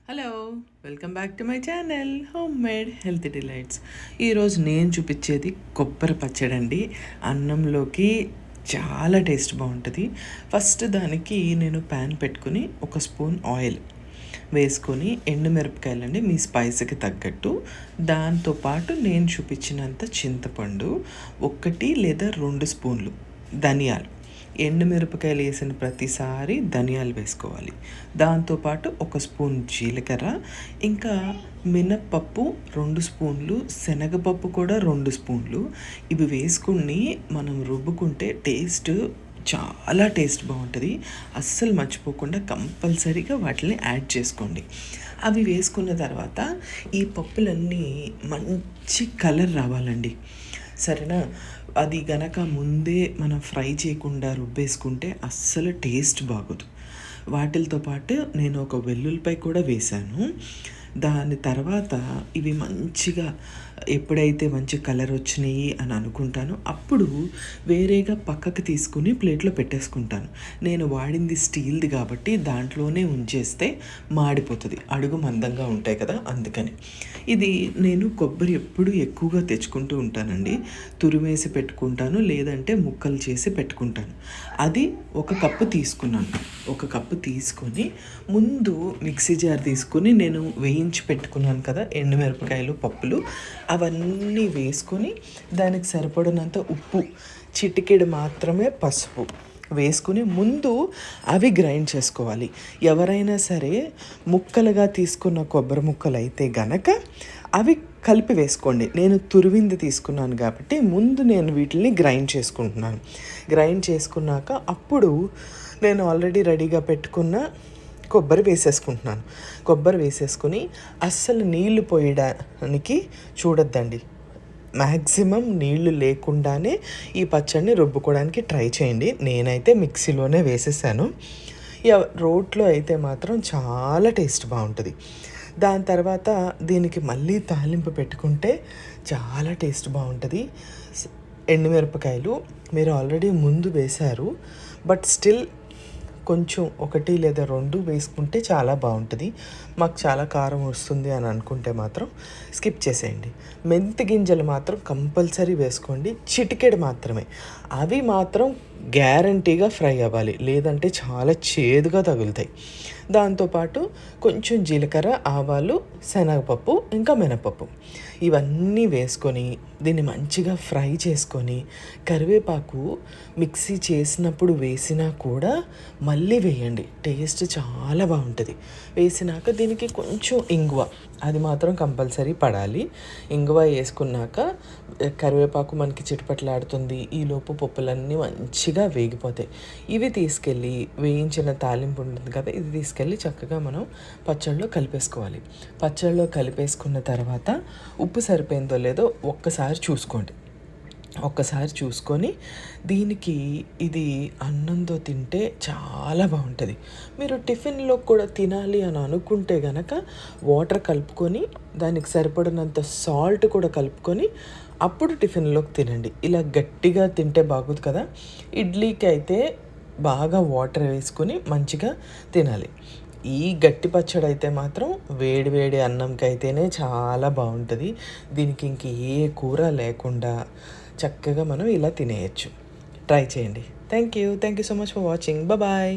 Hello, welcome back to my channel home made healthy delights. ఈరోజు నేను చూపించేది కొబ్బరి పచ్చడి అండి. అన్నంలోకి చాలా టేస్ట్ బాగుంటుంది. ఫస్ట్ దానికి నేను ప్యాన్ పెట్టుకుని ఒక స్పూన్ ఆయిల్ వేసుకొని ఎండుమిరపకాయలండి మీ స్పైస్కి తగ్గట్టు, దాంతోపాటు నేను చూపించినంత చింతపండు, 1 లేదా 2 స్పూన్లు ధనియాలు, ఎండుమిరపకాయలు వేసిన ప్రతిసారి ధనియాలు వేసుకోవాలి. దాంతోపాటు 1 స్పూన్ జీలకర్ర, ఇంకా మినప్పప్పు 2 స్పూన్లు, శనగపప్పు కూడా 2 స్పూన్లు. ఇవి వేసుకుని మనం రుబ్బుకుంటే చాలా టేస్ట్ బాగుంటుంది. అస్సలు మర్చిపోకుండా కంపల్సరీగా వాటిని యాడ్ చేసుకోండి. అవి వేసుకున్న తర్వాత ఈ పప్పులన్నీ మంచి కలర్ రావాలండి, సరేనా? అది గనక ముందే మనం ఫ్రై చేయకుండా రుబ్బేసుకుంటే అస్సలు టేస్ట్ బాగోదు. వాటితో పాటు నేను ఒక వెల్లుల్లిపాయ కూడా వేశాను. దాని తర్వాత ఇవి మంచిగా ఎప్పుడైతే మంచి కలర్ వచ్చినాయి అని అనుకుంటానో అప్పుడు వేరేగా పక్కకు తీసుకుని ప్లేట్లో పెట్టేసుకుంటాను. నేను వాడింది స్టీల్ది కాబట్టి దాంట్లోనే ఉంచేస్తే మాడిపోతుంది, అడుగు మందంగా ఉంటాయి కదా, అందుకని. ఇది నేను కొబ్బరి ఎప్పుడు ఎక్కువగా తెచ్చుకుంటూ ఉంటానండి. తురిమేసి పెట్టుకుంటాను, లేదంటే ముక్కలు చేసి పెట్టుకుంటాను. అది 1 కప్పు తీసుకున్నాను. 1 కప్పు తీసుకొని ముందు మిక్సీ జార్ తీసుకొని నేను వేయించి పెట్టుకున్నాను కదా ఎండుమిరపకాయలు, పప్పులు, అవన్నీ వేసుకొని దానికి సరిపడినంత ఉప్పు, చిటికెడు మాత్రమే పసుపు వేసుకుని ముందు అవి గ్రైండ్ చేసుకోవాలి. ఎవరైనా సరే ముక్కలుగా తీసుకున్న కొబ్బరి ముక్కలు అయితే గనక అవి కలిపి వేసుకోండి. నేను తురివింది తీసుకున్నాను కాబట్టి ముందు నేను వీటిని గ్రైండ్ చేసుకుంటున్నాను. గ్రైండ్ చేసుకున్నాక అప్పుడు నేను ఆల్రెడీ రెడీగా పెట్టుకున్న కొబ్బరి వేసేసుకుంటున్నాను. కొబ్బరి వేసేసుకుని అస్సలు నీళ్లు పోయడానికి చూడొద్దండి. మ్యాక్సిమం నీళ్లు లేకుండానే ఈ పచ్చడిని రుబ్బుకోవడానికి ట్రై చేయండి. నేనైతే మిక్సీలోనే వేసేసాను. రోట్లో అయితే మాత్రం చాలా టేస్ట్ బాగుంటుంది. దాని తర్వాత దీనికి మళ్ళీ తాలింపు పెట్టుకుంటే చాలా టేస్ట్ బాగుంటుంది. ఎండుమిరపకాయలు మీరు ఆల్రెడీ ముందు వేశారు, బట్ స్టిల్ కొంచెం 1 లేదా 2 వేసుకుంటే చాలా బాగుంటుంది. మాకు చాలా కారం వస్తుంది అని అనుకుంటే మాత్రం స్కిప్ చేసేయండి. మెంతి గింజలు మాత్రం కంపల్సరీ వేసుకోండి, చిటికెడు మాత్రమే. అవి మాత్రం గ్యారంటీగా ఫ్రై అవ్వాలి, లేదంటే చాలా చేదుగా తగులుతాయి. దాంతోపాటు కొంచెం జీలకర్ర, ఆవాలు, శనగపప్పు, ఇంకా మినపప్పు ఇవన్నీ వేసుకొని దీన్ని మంచిగా ఫ్రై చేసుకొని, కరివేపాకు మిక్సీ చేసినప్పుడు వేసినా కూడా మళ్ళీ వేయండి, టేస్ట్ చాలా బాగుంటుంది. వేసినాక దీనికి కొంచెం ఇంగువ, అది మాత్రం కంపల్సరీ పడాలి. ఇంగువ వేసుకున్నాక కరివేపాకు మనకి చిటపట్లాడుతుంది. ఈలోపు పప్పులన్నీ మంచిగా వేగిపోతాయి. ఇవి తీసుకెళ్ళి వేయించిన తాలింపు ఉంటుంది కదా, ఇది తీసుకెళ్ళి చక్కగా మనం పచ్చళ్ళలో కలిపేసుకోవాలి. పచ్చళ్ళలో కలిపేసుకున్న తర్వాత ఉప్పు సరిపోయిందో లేదో ఒక్కసారి చూసుకొని దీనికి ఇది అన్నంతో తింటే చాలా బాగుంటుంది. మీరు టిఫిన్లో కూడా తినాలి అని అనుకుంటే గనక వాటర్ కలుపుకొని దానికి సరిపడినంత సాల్ట్ కూడా కలుపుకొని అప్పుడు టిఫిన్లోకి తినండి. ఇలా గట్టిగా తింటే బాగోదు కదా. ఇడ్లీకి అయితే బాగా వాటర్ వేసుకొని మంచిగా తినాలి. ఈ గట్టి పచ్చడి అయితే మాత్రం వేడి వేడి అన్నంకి అయితేనే చాలా బాగుంటుంది. దీనికి ఇంక ఏ కూర లేకుండా చక్కగా మనం ఇలా తినేయచ్చు. ట్రై చేయండి. Thank you so much for watching. Bye.